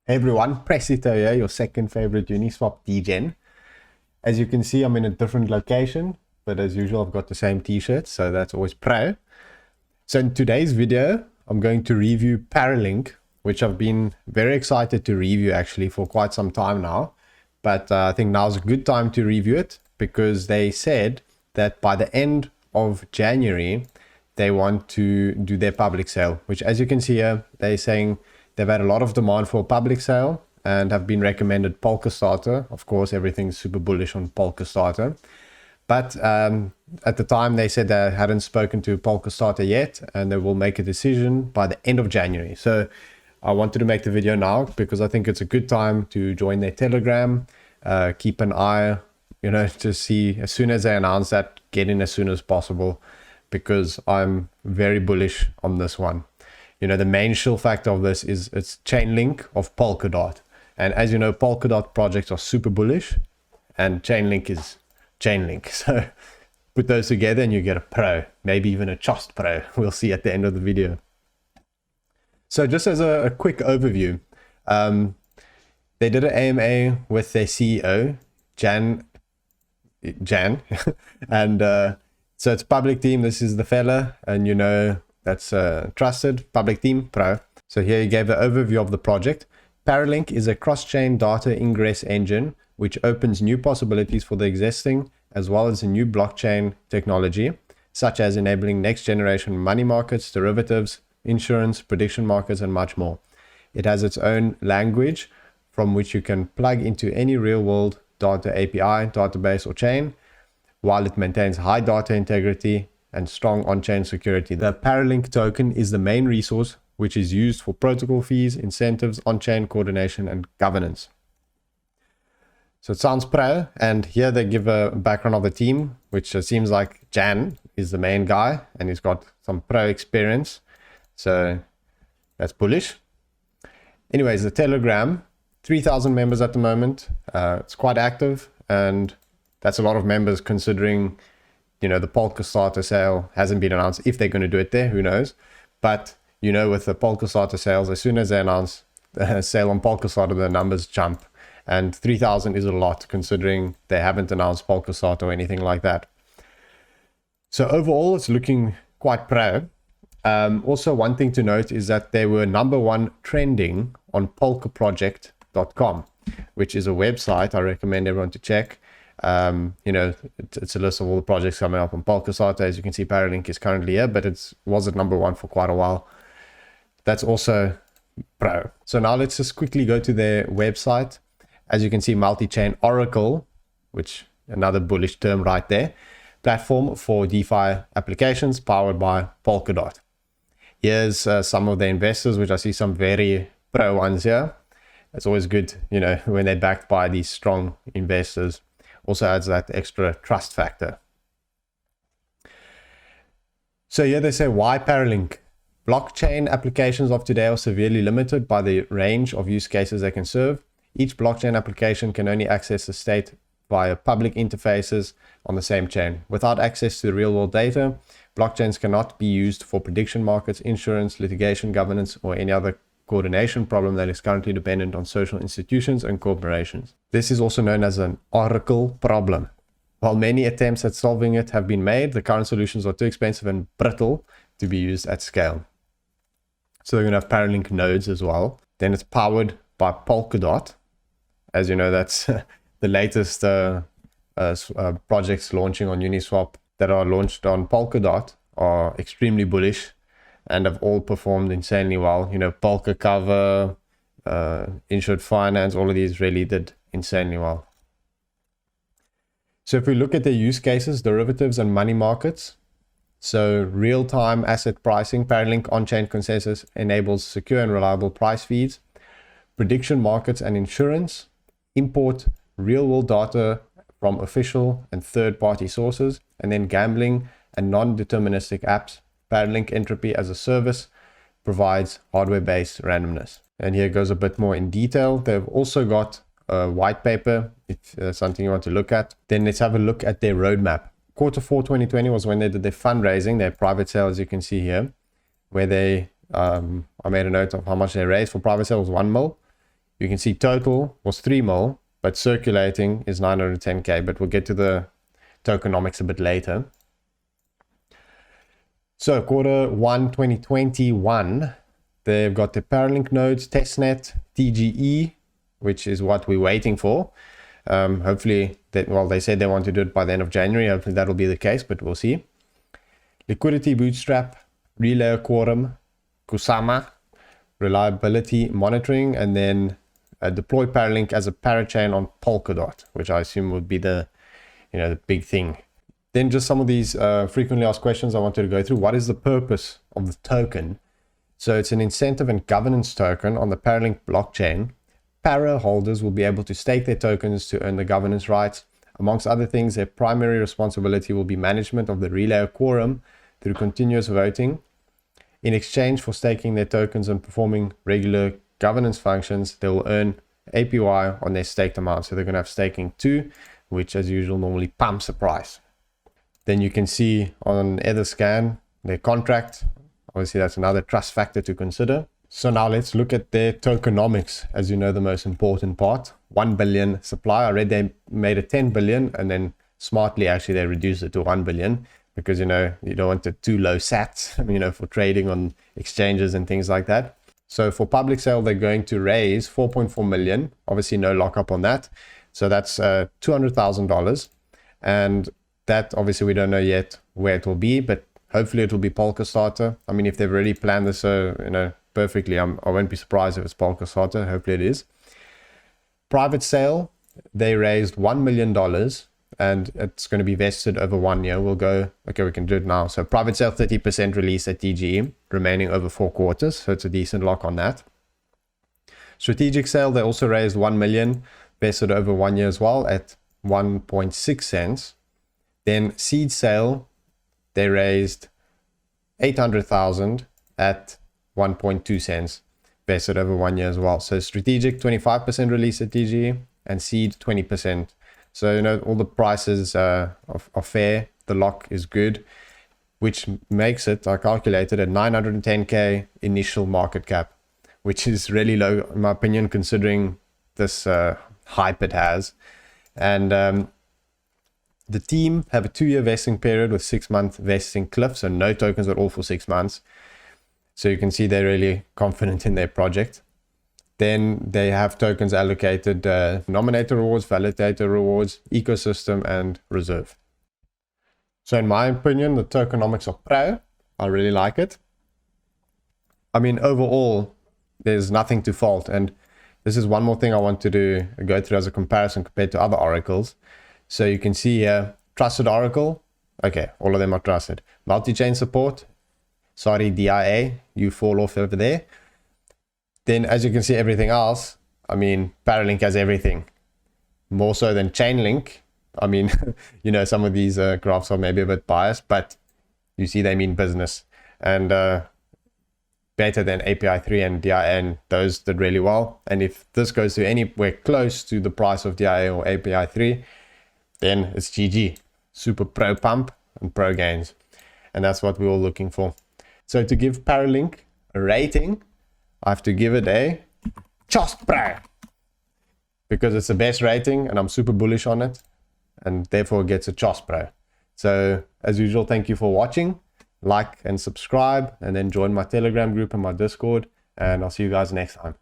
Hey everyone, Presito here, your second favorite Uniswap degen. As you can see, I'm in a different location, but as usual, I've got the same t-shirt, so that's always pro. So in today's video, I'm going to review Paralink, which I've been very excited to review actually for quite some time now. But I think now's a good time to review it because they said that by the end of January, they want to do their public sale, which as you can see here, they're saying they've had a lot of demand for a public sale and have been recommended Polkadot. Of course, everything's super bullish on Polkadot. But at the time, they said they hadn't spoken to Polkadot yet, and they will make a decision by the end of January. So I wanted to make the video now because I think it's a good time to join their Telegram, keep an eye, to see as soon as they announce that, get in as soon as possible, because I'm very bullish on this one. The main shill factor of this is it's Chainlink of Polkadot. And as you know, Polkadot projects are super bullish and Chainlink is Chainlink. So put those together and you get a pro, maybe even a trust pro. We'll see at the end of the video. So just as a quick overview, they did an AMA with their CEO, Jan, and so it's public team. This is the fella, and that's a trusted public team pro. So here he gave an overview of the project. Paralink is a cross-chain data ingress engine which opens new possibilities for the existing as well as a new blockchain technology, such as enabling next-generation money markets, derivatives, insurance, prediction markets, and much more. It has its own language from which you can plug into any real-world data API, database, or chain, while it maintains high data integrity and strong on-chain security. The Paralink token is the main resource which is used for protocol fees, incentives, on-chain coordination, and governance. So it sounds pro, and here they give a background of the team, which seems like Jan is the main guy, and he's got some pro experience. So that's bullish. Anyways, the Telegram, 3,000 members at the moment. It's quite active, and that's a lot of members considering the Polkadot sale hasn't been announced. If they're going to do it there, who knows? But, with the Polkadot sales, as soon as they announce the sale on Polkadot, the numbers jump. And 3,000 is a lot considering they haven't announced Polkadot or anything like that. So overall, it's looking quite pro. Also, one thing to note is that they were #1 trending on polkaproject.com, which is a website I recommend everyone to check. It's a list of all the projects coming up on Polkadot. As you can see, Paralink is currently here, but it was at #1 for quite a while. That's also pro. So now let's just quickly go to their website. As you can see, multi-chain Oracle, which another bullish term right there, platform for DeFi applications powered by Polkadot. Here's some of the investors, which I see some very pro ones here. It's always good, when they're backed by these strong investors. Also adds that extra trust factor. So here they say, why Paralink? Blockchain applications of today are severely limited by the range of use cases they can serve. Each blockchain application can only access the state via public interfaces on the same chain. Without access to the real-world data, blockchains cannot be used for prediction markets, insurance, litigation, governance, or any other coordination problem that is currently dependent on social institutions and corporations. This is also known as an Oracle problem. While many attempts at solving it have been made, the current solutions are too expensive and brittle to be used at scale. So they're going to have Paralink nodes as well. Then it's powered by Polkadot. As you know, that's the latest projects launching on Uniswap that are launched on Polkadot are extremely bullish and have all performed insanely well. Polka Cover, Insured Finance, all of these really did insanely well. So if we look at the use cases, derivatives and money markets, so real-time asset pricing, Paralink on-chain consensus enables secure and reliable price feeds, prediction markets and insurance, import real-world data from official and third-party sources, and then gambling and non-deterministic apps. Paralink Entropy as a service provides hardware-based randomness. And here goes a bit more in detail. They've also got a white paper if that's something you want to look at. Then let's have a look at their roadmap. Q4 2020 was when they did their fundraising, their private sale, as you can see here, where they, I made a note of how much they raised for private sale was 1 mil. You can see total was 3 mil, but circulating is 910k, but we'll get to the tokenomics a bit later. So Q1 2021, they've got the Paralink nodes, testnet, TGE, which is what we're waiting for. Hopefully, they said they want to do it by the end of January. Hopefully that'll be the case, but we'll see. Liquidity bootstrap, relay quorum, Kusama, reliability monitoring, and then deploy Paralink as a parachain on Polkadot, which I assume would be the big thing. Then just some of these frequently asked questions I wanted to go through. What is the purpose of the token? So it's an incentive and governance token on the Paralink blockchain. Para holders will be able to stake their tokens to earn the governance rights. Amongst other things, their primary responsibility will be management of the relay quorum through continuous voting. In exchange for staking their tokens and performing regular governance functions, they will earn APY on their staked amount. So they're going to have staking too, which as usual normally pumps the price. Then you can see on Etherscan their contract. Obviously, that's another trust factor to consider. So now let's look at their tokenomics, as you know, the most important part. 1 billion supply. I read they made it 10 billion, and then smartly actually they reduced it to 1 billion because you don't want it too low sats, for trading on exchanges and things like that. So for public sale, they're going to raise 4.4 million. Obviously, no lockup on that. So that's $200,000, and that obviously we don't know yet where it will be, but hopefully it will be Polkadot. I mean, if they've already planned this, perfectly, I won't be surprised if it's Polkadot. Hopefully it is. Private sale, they raised $1 million, and it's going to be vested over 1 year. We'll go, okay, we can do it now. So private sale, 30% release at TGE, remaining over 4 quarters. So it's a decent lock on that. Strategic sale, they also raised 1 million, vested over 1 year as well at 1.6 cents. Then seed sale, they raised 800,000 at 1.2 cents, vested over 1 year as well. So strategic 25% release at TGE and seed 20%. So all the prices are fair. The lock is good, which makes it, I calculated, at 910k initial market cap, which is really low in my opinion considering this hype it has. And the team have a 2-year vesting period with 6-month vesting cliff, so no tokens at all for 6 months. So you can see they're really confident in their project. Then they have tokens allocated, nominator rewards, validator rewards, ecosystem, and reserve. So in my opinion, the tokenomics are pro. I really like it. I mean, overall, there's nothing to fault. And this is one more thing I want to go through as a comparison compared to other oracles. So you can see here, trusted oracle. Okay, all of them are trusted. Multi-chain support. Sorry, DIA, you fall off over there. Then as you can see, everything else, I mean, Paralink has everything. More so than Chainlink. I mean, some of these graphs are maybe a bit biased, but you see they mean business. And better than API 3 and DIA, and those did really well. And if this goes to anywhere close to the price of DIA or API 3, then it's GG. Super pro pump and pro gains. And that's what we're all looking for. So to give Paralink a rating, I have to give it a Just Pro. Because it's the best rating and I'm super bullish on it. And therefore it gets a Just Pro. So as usual, thank you for watching. Like and subscribe, and then join my Telegram group and my Discord. And I'll see you guys next time.